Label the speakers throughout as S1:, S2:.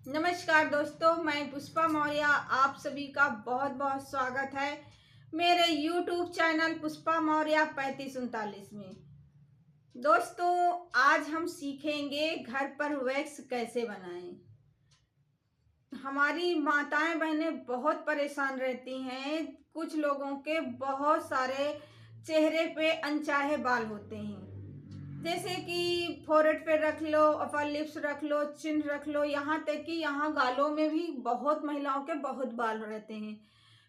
S1: नमस्कार दोस्तों, मैं पुष्पा मौर्य आप सभी का बहुत बहुत स्वागत है मेरे YouTube चैनल पुष्पा मौर्य 3539 में। दोस्तों, आज हम सीखेंगे घर पर वैक्स कैसे बनाएं। हमारी माताएं बहनें बहुत परेशान रहती हैं। कुछ लोगों के बहुत सारे चेहरे पे अनचाहे बाल होते हैं, जैसे कि फोrehead पे रख लो, अपर लिप्स रख लो, चिन रख लो, यहाँ तक कि यहाँ गालों में भी बहुत महिलाओं के बहुत बाल रहते हैं।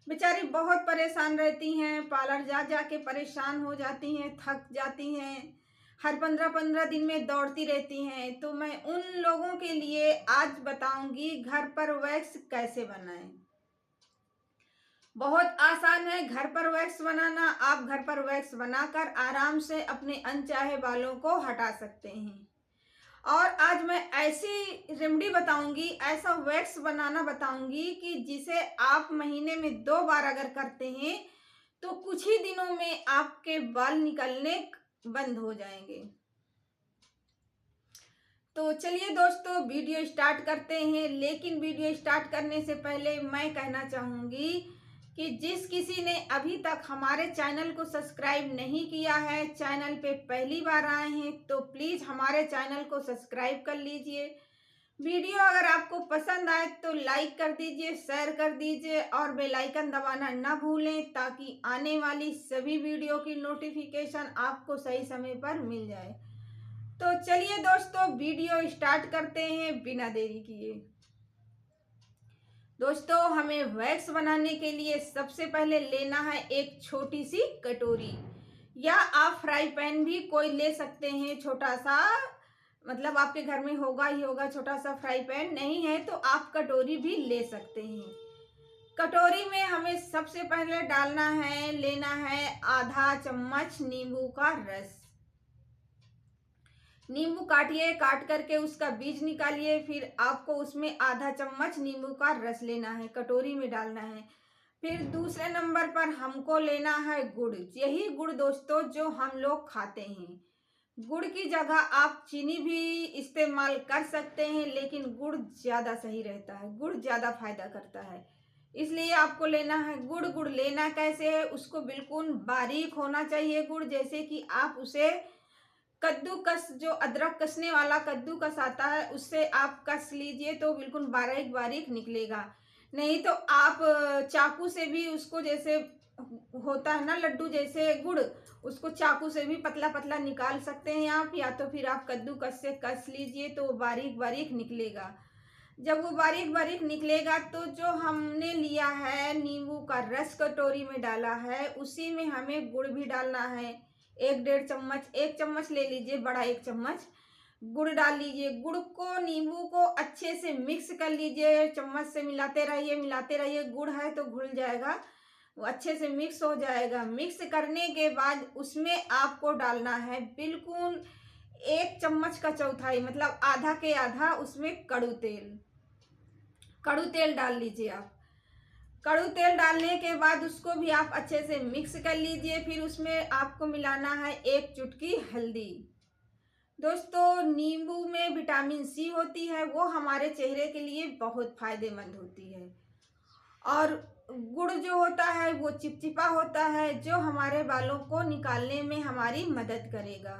S1: बेचारी बहुत परेशान रहती हैं, पार्लर जा जा के परेशान हो जाती हैं, थक जाती हैं, हर 15-15 दिन में दौड़ती रहती हैं। तो मैं उन लोगों के लिए आज बताऊंगी घर पर वैक्स कैसे बनाएं। बहुत आसान है घर पर वैक्स बनाना। आप घर पर वैक्स बनाकर आराम से अपने अनचाहे बालों को हटा सकते हैं। और आज मैं ऐसी रेमेडी बताऊंगी, ऐसा वैक्स बनाना बताऊंगी कि जिसे आप महीने में 2 बार अगर करते हैं तो कुछ ही दिनों में आपके बाल निकलने बंद हो जाएंगे। तो चलिए दोस्तों, वीडियो स्टार्ट करते हैं। लेकिन वीडियो स्टार्ट करने से पहले मैं कहना चाहूँगी कि जिस किसी ने अभी तक हमारे चैनल को सब्सक्राइब नहीं किया है, चैनल पे पहली बार आए हैं, तो प्लीज़ हमारे चैनल को सब्सक्राइब कर लीजिए। वीडियो अगर आपको पसंद आए तो लाइक कर दीजिए, शेयर कर दीजिए और बेल आइकन दबाना ना भूलें, ताकि आने वाली सभी वीडियो की नोटिफिकेशन आपको सही समय पर मिल जाए। तो चलिए दोस्तों, वीडियो स्टार्ट करते हैं बिना देरी किए। दोस्तों, हमें वैक्स बनाने के लिए सबसे पहले लेना है एक छोटी सी कटोरी, या आप फ्राई पैन भी कोई ले सकते हैं छोटा सा। मतलब आपके घर में होगा ही होगा छोटा सा फ्राई पैन, नहीं है तो आप कटोरी भी ले सकते हैं। कटोरी में हमें सबसे पहले लेना है आधा चम्मच नींबू का रस। नींबू काटिए, काट करके उसका बीज निकालिए। फिर आपको उसमें आधा चम्मच नींबू का रस लेना है, कटोरी में डालना है। फिर दूसरे नंबर पर हमको लेना है गुड़। यही गुड़ दोस्तों जो हम लोग खाते हैं। गुड़ की जगह आप चीनी भी इस्तेमाल कर सकते हैं, लेकिन गुड़ ज़्यादा सही रहता है, गुड़ ज़्यादा फायदा करता है। इसलिए आपको लेना है गुड़। गुड़ लेना कैसे है, उसको बिल्कुल बारीक होना चाहिए गुड़, जैसे कि आप उसे कद्दूकस, जो अदरक कसने वाला कद्दूकस आता है, उससे आप कस लीजिए तो बिल्कुल बारीक बारीक निकलेगा। नहीं तो आप चाकू से भी उसको, जैसे होता है ना लड्डू जैसे गुड़, उसको चाकू से भी पतला पतला निकाल सकते हैं आप, या तो फिर आप कद्दूकस से कस लीजिए तो वो बारीक बारीक निकलेगा। जब वो बारीक बारीक निकलेगा तो जो हमने लिया है नींबू का रस कटोरी में डाला है, उसी में हमें गुड़ भी डालना है। 1-1.5 चम्मच, 1 चम्मच ले लीजिए, बड़ा 1 चम्मच गुड़ डाल लीजिए। गुड़ को, नींबू को अच्छे से मिक्स कर लीजिए, चम्मच से मिलाते रहिए मिलाते रहिए। गुड़ है तो घुल जाएगा, वो अच्छे से मिक्स हो जाएगा। मिक्स करने के बाद उसमें आपको डालना है बिल्कुल 1 चम्मच का चौथाई, मतलब आधा के आधा, उसमें कड़ू तेल। कड़ू तेल डाल लीजिए आप। कड़ू तेल डालने के बाद उसको भी आप अच्छे से मिक्स कर लीजिए। फिर उसमें आपको मिलाना है 1 चुटकी हल्दी। दोस्तों, नींबू में विटामिन सी होती है, वो हमारे चेहरे के लिए बहुत फायदेमंद होती है। और गुड़ जो होता है वो चिपचिपा होता है, जो हमारे बालों को निकालने में हमारी मदद करेगा।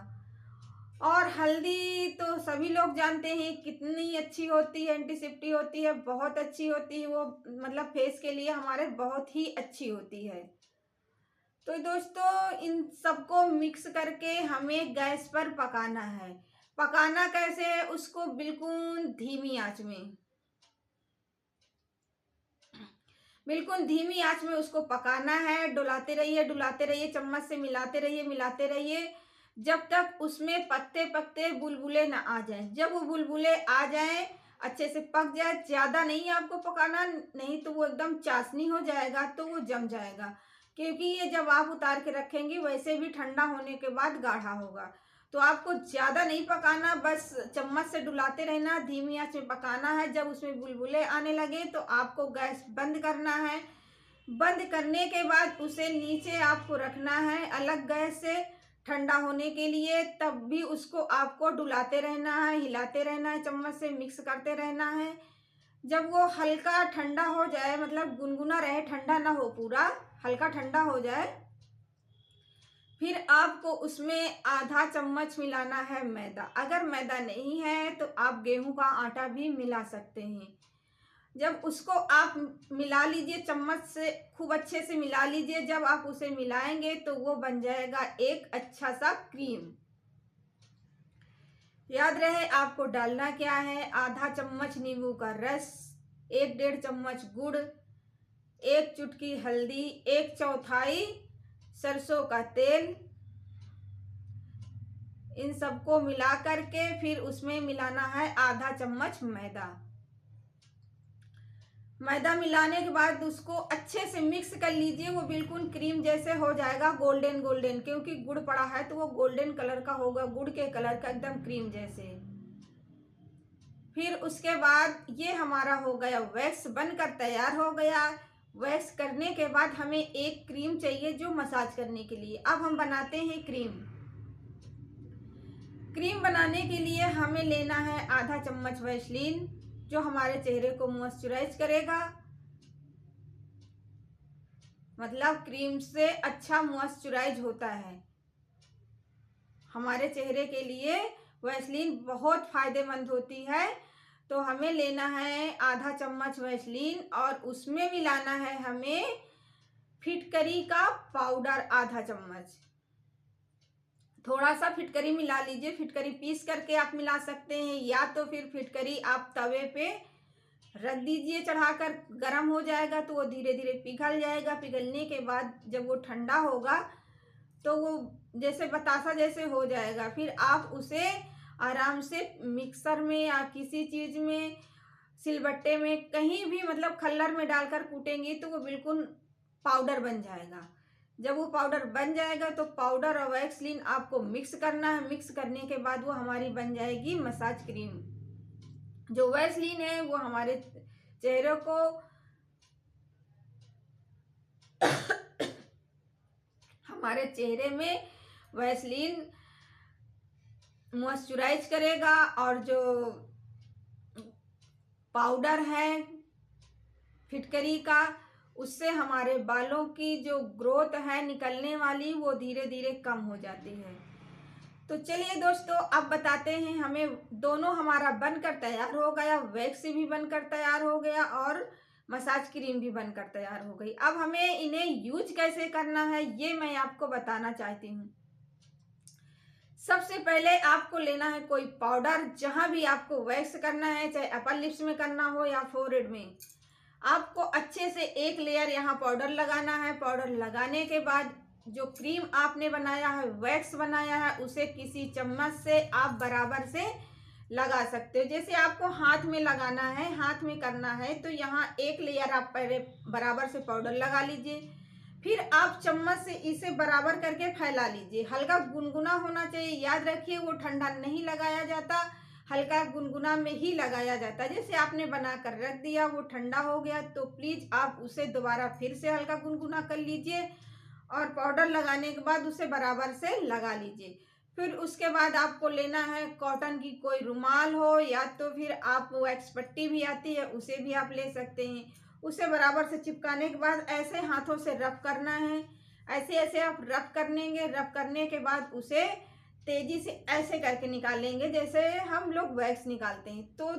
S1: और हल्दी तो सभी लोग जानते हैं कितनी अच्छी होती है, एंटीसेप्टिक होती है, बहुत अच्छी होती है वो, मतलब फेस के लिए हमारे बहुत ही अच्छी होती है। तो दोस्तों, इन सबको मिक्स करके हमें गैस पर पकाना है। पकाना कैसे है, उसको बिल्कुल धीमी आंच में, बिल्कुल धीमी आंच में उसको पकाना है। डुलाते रहिए, चम्मच से मिलाते रहिए जब तक उसमें पत्ते पत्ते बुलबुले ना आ जाएं। जब वो बुलबुले आ जाएं, अच्छे से पक जाए, ज़्यादा नहीं आपको पकाना, नहीं तो वो एकदम चाशनी हो जाएगा, तो वो जम जाएगा। क्योंकि ये जब आप उतार के रखेंगे वैसे भी ठंडा होने के बाद गाढ़ा होगा। तो आपको ज़्यादा नहीं पकाना, बस चम्मच से डुलाते रहना, धीमी आंच में पकाना है। जब उसमें बुलबुले आने लगे तो आपको गैस बंद करना है। बंद करने के बाद उसे नीचे आपको रखना है अलग गैस से, ठंडा होने के लिए। तब भी उसको आपको डुलाते रहना है, हिलाते रहना है, चम्मच से मिक्स करते रहना है। जब वो हल्का ठंडा हो जाए, मतलब गुनगुना रहे, ठंडा ना हो, पूरा हल्का ठंडा हो जाए, फिर आपको उसमें आधा चम्मच मिलाना है मैदा। अगर मैदा नहीं है तो आप गेहूं का आटा भी मिला सकते हैं। जब उसको आप मिला लीजिए, चम्मच से खूब अच्छे से मिला लीजिए। जब आप उसे मिलाएंगे तो वो बन जाएगा एक अच्छा सा क्रीम। याद रहे आपको डालना क्या है, आधा चम्मच नींबू का रस, 1-1.5 चम्मच गुड़, 1 चुटकी हल्दी, 1/4 सरसों का तेल। इन सबको मिला करके फिर उसमें मिलाना है आधा चम्मच मैदा। मैदा मिलाने के बाद उसको अच्छे से मिक्स कर लीजिए। वो बिल्कुल क्रीम जैसे हो जाएगा, गोल्डन गोल्डन, क्योंकि गुड़ पड़ा है तो वो गोल्डन कलर का होगा, गुड़ के कलर का, एकदम क्रीम जैसे। फिर उसके बाद ये हमारा हो गया वैक्स, बनकर तैयार हो गया। वैक्स करने के बाद हमें एक क्रीम चाहिए जो मसाज करने के लिए। अब हम बनाते हैं क्रीम। क्रीम बनाने के लिए हमें लेना है आधा चम्मच वैसलीन, जो हमारे चेहरे को मॉइस्चराइज करेगा। मतलब क्रीम से अच्छा मॉइस्चराइज होता है। हमारे चेहरे के लिए वैसलीन बहुत फायदेमंद होती है। तो हमें लेना है आधा चम्मच वैसलीन और उसमें मिलाना है हमें फिटकरी का पाउडर आधा चम्मच। थोड़ा सा फिटकरी मिला लीजिए। फिटकरी पीस करके आप मिला सकते हैं, या तो फिर फिटकरी आप तवे पे रख दीजिए चढ़ाकर, गर्म हो जाएगा तो वो धीरे धीरे पिघल जाएगा। पिघलने के बाद जब वो ठंडा होगा तो वो जैसे बतासा जैसे हो जाएगा। फिर आप उसे आराम से मिक्सर में या किसी चीज़ में, सिलबट्टे में, कहीं भी, मतलब खल्लर में डालकर कूटेंगी तो वो बिल्कुल पाउडर बन जाएगा। जब वो पाउडर बन जाएगा तो पाउडर और वैक्सलीन आपको मिक्स करना है। मिक्स करने के बाद वो हमारी बन जाएगी मसाज क्रीम। जो वैसलीन है वो हमारे चेहरे को हमारे चेहरे में वैसलीन मॉइस्चराइज करेगा, और जो पाउडर है फिटकरी का, उससे हमारे बालों की जो ग्रोथ है निकलने वाली, वो धीरे धीरे कम हो जाती है। तो चलिए दोस्तों, अब बताते हैं। हमें दोनों हमारा बनकर तैयार हो गया, वैक्स भी बनकर तैयार हो गया और मसाज क्रीम भी बनकर तैयार हो गई। अब हमें इन्हें यूज कैसे करना है ये मैं आपको बताना चाहती हूँ। सबसे पहले आपको लेना है कोई पाउडर। जहां भी आपको वैक्स करना है, चाहे अपर लिप्स में करना हो या फोरहेड में, आपको अच्छे से एक लेयर यहाँ पाउडर लगाना है। पाउडर लगाने के बाद जो क्रीम आपने बनाया है, वैक्स बनाया है, उसे किसी चम्मच से आप बराबर से लगा सकते हो। जैसे आपको हाथ में लगाना है, हाथ में करना है, तो यहाँ एक लेयर आप पहले बराबर से पाउडर लगा लीजिए। फिर आप चम्मच से इसे बराबर करके फैला लीजिए। हल्का गुनगुना होना चाहिए। याद रखिए वो ठंडा नहीं लगाया जाता, हल्का गुनगुना में ही लगाया जाता है। जैसे आपने बनाकर रख दिया, वो ठंडा हो गया, तो प्लीज़ आप उसे दोबारा फिर से हल्का गुनगुना कर लीजिए और पाउडर लगाने के बाद उसे बराबर से लगा लीजिए। फिर उसके बाद आपको लेना है कॉटन की कोई रुमाल हो, या तो फिर आप वैक्स पट्टी भी आती है, उसे भी आप ले सकते हैं। उसे बराबर से चिपकाने के बाद ऐसे हाथों से रब करना है। ऐसे ऐसे आप रब करेंगे। रब करने के बाद उसे तेजी से ऐसे करके निकालेंगे जैसे हम लोग वैक्स निकालते हैं। तो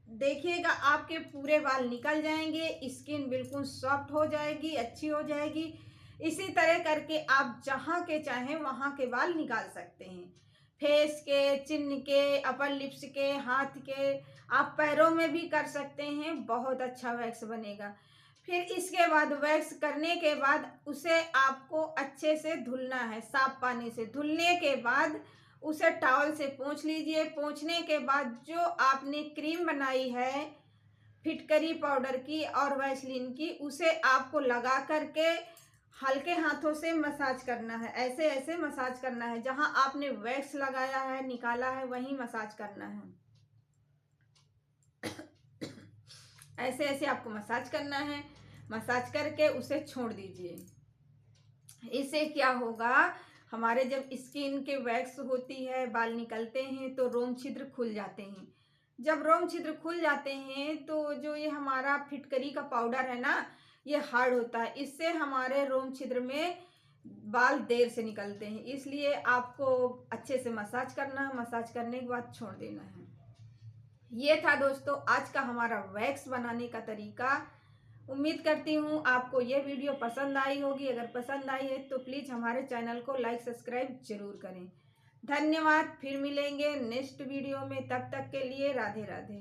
S1: देखिएगा आपके पूरे बाल निकल जाएंगे, स्किन बिल्कुल सॉफ्ट हो जाएगी, अच्छी हो जाएगी। इसी तरह करके आप जहाँ के चाहें वहाँ के बाल निकाल सकते हैं। फेस के, चिन के, अपर लिप्स के, हाथ के, आप पैरों में भी कर सकते हैं। बहुत अच्छा वैक्स बनेगा। फिर इसके बाद वैक्स करने के बाद उसे आपको अच्छे से धुलना है, साफ पानी से। धुलने के बाद उसे टॉवल से पोंछ लीजिए। पोंछने के बाद जो आपने क्रीम बनाई है फिटकरी पाउडर की और वैसलीन की, उसे आपको लगा करके हल्के हाथों से मसाज करना है। ऐसे ऐसे मसाज करना है। जहां आपने वैक्स लगाया है, निकाला है, वहीं मसाज करना है। ऐसे ऐसे आपको मसाज करना है। मसाज करके उसे छोड़ दीजिए। इससे क्या होगा, हमारे जब स्किन के वैक्स होती है, बाल निकलते हैं तो रोम छिद्र खुल जाते हैं। जब रोम छिद्र खुल जाते हैं तो जो ये हमारा फिटकरी का पाउडर है ना, ये हार्ड होता है। इससे हमारे रोम छिद्र में बाल देर से निकलते हैं। इसलिए आपको अच्छे से मसाज करना है, मसाज करने के बाद छोड़ देना है। ये था दोस्तों आज का हमारा वैक्स बनाने का तरीका। उम्मीद करती हूँ आपको ये वीडियो पसंद आई होगी। अगर पसंद आई है तो प्लीज़ हमारे चैनल को लाइक सब्सक्राइब जरूर करें। धन्यवाद। फिर मिलेंगे नेक्स्ट वीडियो में। तब तक के लिए राधे राधे।